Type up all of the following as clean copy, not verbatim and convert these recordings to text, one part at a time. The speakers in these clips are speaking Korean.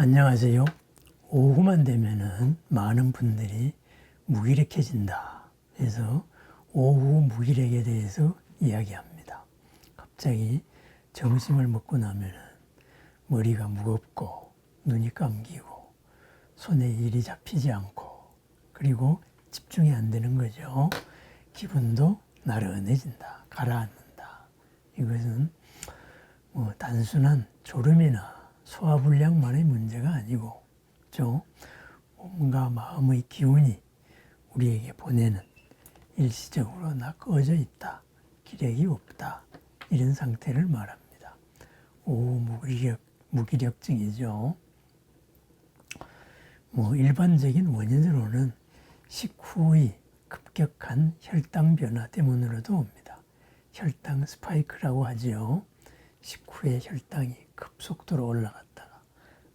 안녕하세요. 오후만 되면은 많은 분들이 무기력해진다. 그래서 오후 무기력에 대해서 이야기합니다. 갑자기 점심을 먹고 나면은 머리가 무겁고 눈이 감기고 손에 일이 잡히지 않고 그리고 집중이 안 되는 거죠. 기분도 나른해진다. 가라앉는다. 이것은 단순한 졸음이나 소화불량만의 문제가 아니고, 그죠? 몸과 마음의 기운이 우리에게 보내는 일시적으로 나 꺼져 있다, 기력이 없다, 이런 상태를 말합니다. 오후 무기력증이죠. 일반적인 원인으로는 식후의 급격한 혈당 변화 때문으로도 옵니다. 혈당 스파이크라고 하지요. 식후에 혈당이 급속도로 올라갔다가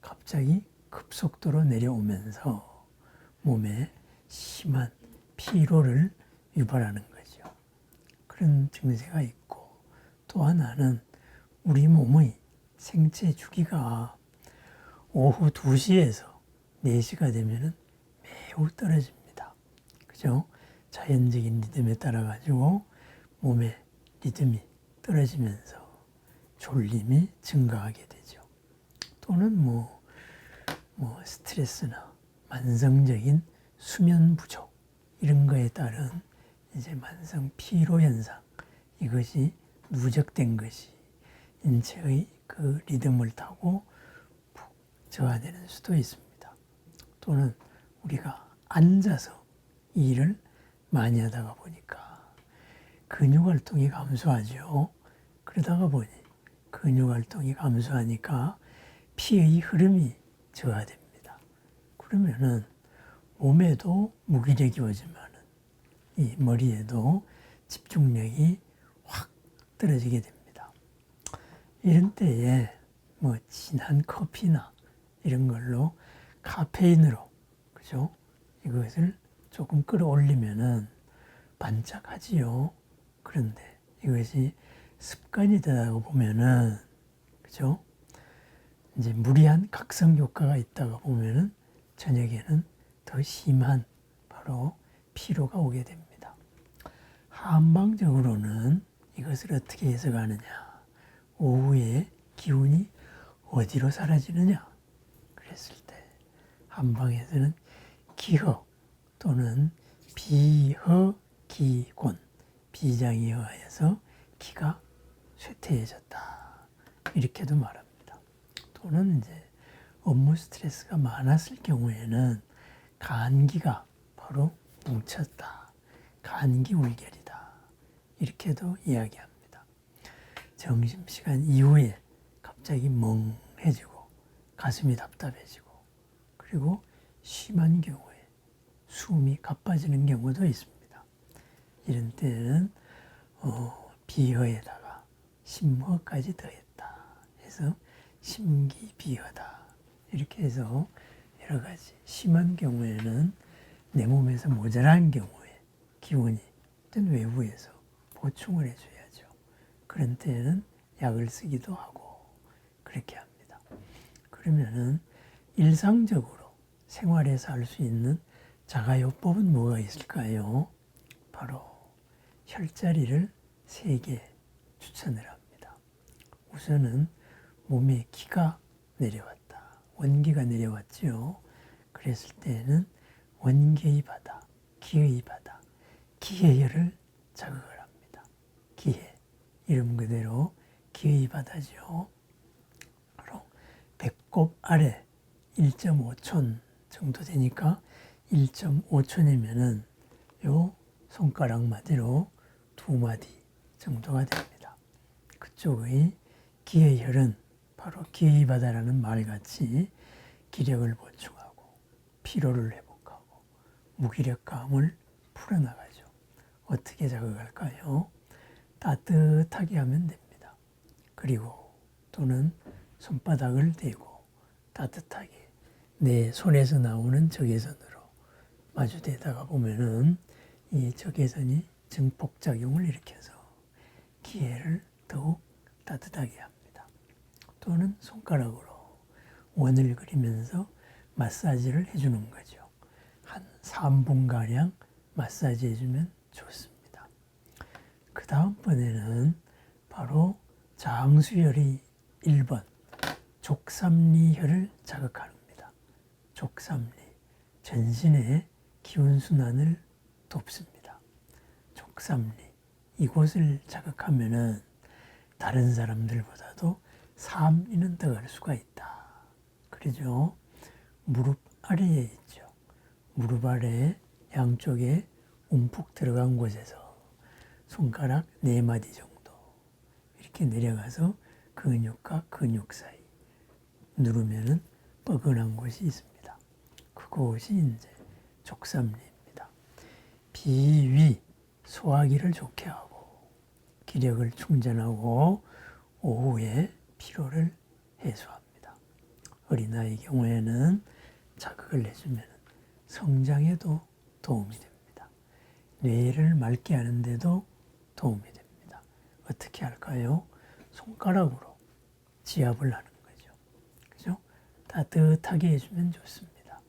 갑자기 급속도로 내려오면서 몸에 심한 피로를 유발하는 거죠. 그런 증세가 있고, 또 하나는 우리 몸의 생체 주기가 오후 2시에서 4시가 되면 매우 떨어집니다. 그죠? 자연적인 리듬에 따라 가지고 몸의 리듬이 떨어지면서 졸림이 증가하게 되죠. 또는 스트레스나 만성적인 수면 부족 이런 거에 따른 이제 만성 피로 현상, 이것이 누적된 것이 인체의 그 리듬을 타고 푹 저하되는 수도 있습니다. 또는 우리가 앉아서 일을 많이 하다가 보니까 근육 활동이 감소하죠. 그러다가 보니 근육 활동이 감소하니까 피의 흐름이 저하됩니다. 그러면은 몸에도 무기력이 오지만은 이 머리에도 집중력이 확 떨어지게 됩니다. 이런 때에 진한 커피나 이런 걸로 카페인으로, 그죠? 이것을 조금 끌어올리면은 반짝하지요. 그런데 이것이 습관이 되다 보면은, 그죠? 이제 무리한 각성 효과가 있다가 보면은 저녁에는 더 심한 바로 피로가 오게 됩니다. 한방적으로는 이것을 어떻게 해석하느냐? 오후에 기운이 어디로 사라지느냐? 그랬을 때 한방에서는 기허 또는 비허기곤, 비장이 허해서 기가 쇠퇴해졌다, 이렇게도 말합니다. 또는 이제 업무 스트레스가 많았을 경우에는 간기가 바로 뭉쳤다, 간기 울결이다, 이렇게도 이야기합니다. 점심시간 이후에 갑자기 멍해지고 가슴이 답답해지고 그리고 심한 경우에 숨이 가빠지는 경우도 있습니다. 이런 때는 비허에다가 심허까지 더했다 해서 심기비허다, 이렇게 해서 여러 가지 심한 경우에는 내 몸에서 모자란 경우에 기운이 어떤 외부에서 보충을 해줘야죠. 그런 때에는 약을 쓰기도 하고 그렇게 합니다. 그러면은 일상적으로 생활에서 할 수 있는 자가요법은 뭐가 있을까요? 바로 혈자리를 3개 추천을 합니다. 우선은 몸에 기가 내려왔다, 원기가 내려왔지요. 그랬을 때에는 원기의 바다, 기의 바다, 기해혈을 자극을 합니다. 기해, 이름 그대로 기의 바다죠. 바로 배꼽 아래 1.5촌 정도 되니까 1.5촌이면은 요 손가락 마디로 2마디 정도가 됩니다. 그쪽의 기의 혈은 바로 기의 바다라는 말같이 기력을 보충하고 피로를 회복하고 무기력감을 풀어나가죠. 어떻게 자극할까요? 따뜻하게 하면 됩니다. 그리고 또는 손바닥을 대고 따뜻하게 내 손에서 나오는 적외선으로 마주대다가 보면은 이 적외선이 증폭작용을 일으켜서 기회를 더욱 따뜻하게 합니다. 또는 손가락으로 원을 그리면서 마사지를 해주는 거죠. 한 3분가량 마사지 해주면 좋습니다. 그 다음번에는 바로 장수혈의 1번 족삼리혈을 자극합니다. 족삼리, 전신의 기운순환을 돕습니다. 족삼리, 이곳을 자극하면은 다른 사람들보다도 삶이는 더 갈 수가 있다. 그러죠? 무릎 아래에 있죠. 무릎 아래 양쪽에 움푹 들어간 곳에서 손가락 4마디 정도 이렇게 내려가서 근육과 근육 사이 누르면은 뻐근한 곳이 있습니다. 그곳이 이제 족삼리입니다. 비위, 소화기를 좋게 하고 기력을 충전하고 오후에 피로를 해소합니다. 어린아이 경우에는 자극을 해주면 성장에도 도움이 됩니다. 뇌를 맑게 하는데도 도움이 됩니다. 어떻게 할까요? 손가락으로 지압을 하는 거죠. 그죠? 따뜻하게 해주면 좋습니다.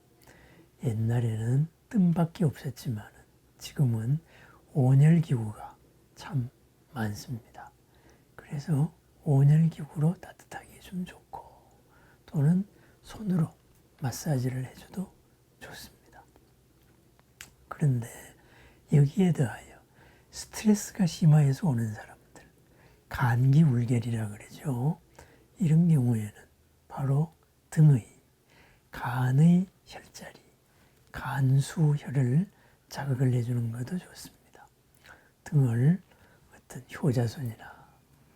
옛날에는 뜸밖에 없었지만 지금은 온열기구가 참 많습니다. 그래서 온열기구로 따뜻하게 해주면 좋고 또는 손으로 마사지를 해줘도 좋습니다. 그런데 여기에 더하여 스트레스가 심화해서 오는 사람들, 간기 울결이라 그러죠. 이런 경우에는 바로 등의 간의 혈자리, 간수혈을 자극을 해주는 것도 좋습니다. 등을 어떤 효자손이나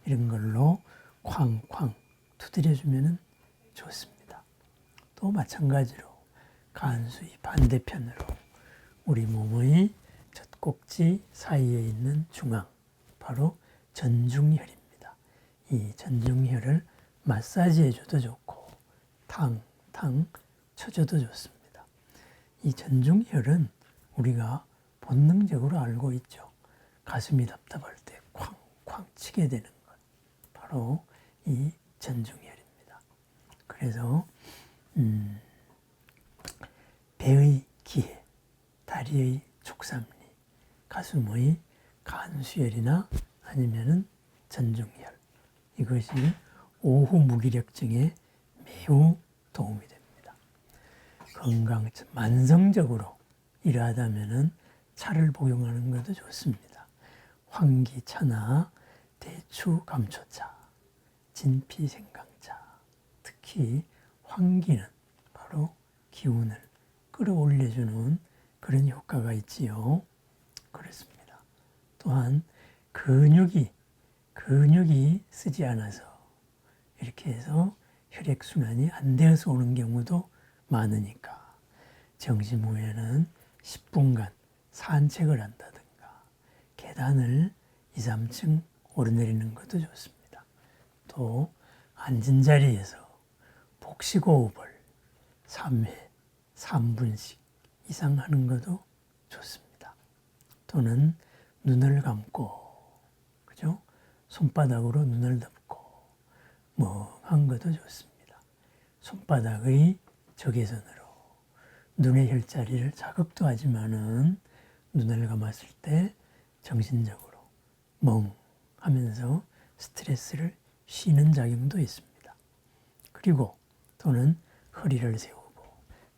이런 걸로 쾅쾅 두드려주면 좋습니다. 또 마찬가지로 간수의 반대편으로 우리 몸의 젖꼭지 사이에 있는 중앙, 바로 전중혈입니다. 이 전중혈을 마사지해줘도 좋고 탕탕 쳐줘도 좋습니다. 이 전중혈은 우리가 본능적으로 알고 있죠. 가슴이 답답할 때 쾅쾅 치게 되는 것, 바로 이 전중혈입니다. 그래서 배의 기해, 다리의 족삼리, 가슴의 간수혈이나 아니면은 전중혈, 이것이 오후 무기력증에 매우 도움이 됩니다. 건강, 만성적으로 이러하다면은 차를 복용하는 것도 좋습니다. 황기차나 대추 감초차, 진피생강차, 특히 황기는 바로 기운을 끌어올려주는 그런 효과가 있지요. 그렇습니다. 또한 근육이 쓰지 않아서 이렇게 해서 혈액순환이 안 되어서 오는 경우도 많으니까 점심 후에는 10분간 산책을 한다든가 계단을 2, 3층 오르내리는 것도 좋습니다. 또 앉은 자리에서 복식호흡을 3회, 3분씩 이상 하는 것도 좋습니다. 또는 눈을 감고, 그죠? 손바닥으로 눈을 덮고 멍한 것도 좋습니다. 손바닥의 적외선으로 눈의 혈자리를 자극도 하지만은 눈을 감았을 때 정신적으로 멍 하면서 스트레스를 쉬는 작용도 있습니다. 그리고 또는 허리를 세우고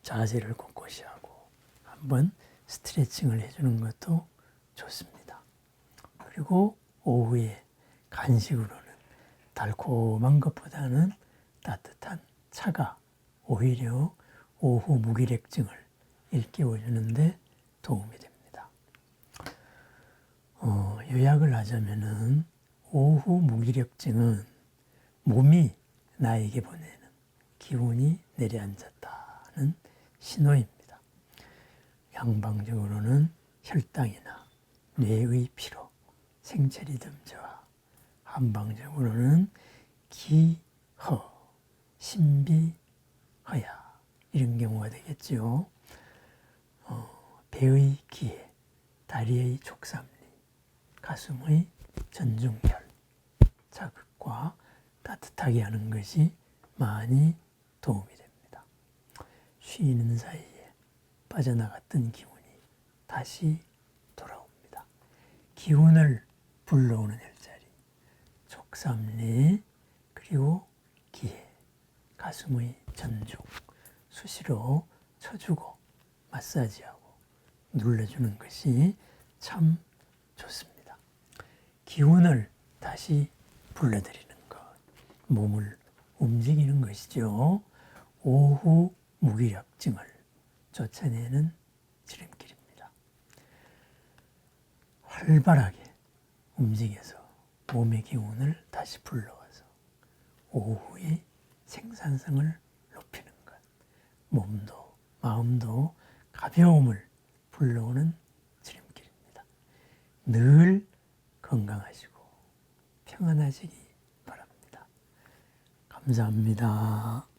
자세를 꼿꼿이 하고 한번 스트레칭을 해주는 것도 좋습니다. 그리고 오후에 간식으로는 달콤한 것보다는 따뜻한 차가 오히려 오후 무기력증을 일깨워주는데 도움이 됩니다. 요약을 하자면은 오후 무기력증은 몸이 나에게 보내는 기운이 내려앉았다는 신호입니다. 양방적으로는 혈당이나 뇌의 피로, 생체 리듬 저하, 한방적으로는 기허, 신비허야 이런 경우가 되겠죠. 배의 기해, 다리의 족삼리, 가슴의 전중혈 자극과 따뜻하게 하는 것이 많이 도움이 됩니다. 쉬는 사이에 빠져나갔던 기운이 다시 돌아옵니다. 기운을 불러오는 혈자리, 족삼리, 그리고 기해, 가슴의 전중, 수시로 쳐주고 마사지하고 눌러주는 것이 참 좋습니다. 기운을 다시 불러들이는 것, 몸을 움직이는 것이죠. 오후 무기력증을 쫓아내는 지름길입니다. 활발하게 움직여서 몸의 기운을 다시 불러와서 오후의 생산성을 높이는 것, 몸도 마음도 가벼움을 불러오는 지름길입니다. 늘 건강하시고 평안하시기 바랍니다. 감사합니다.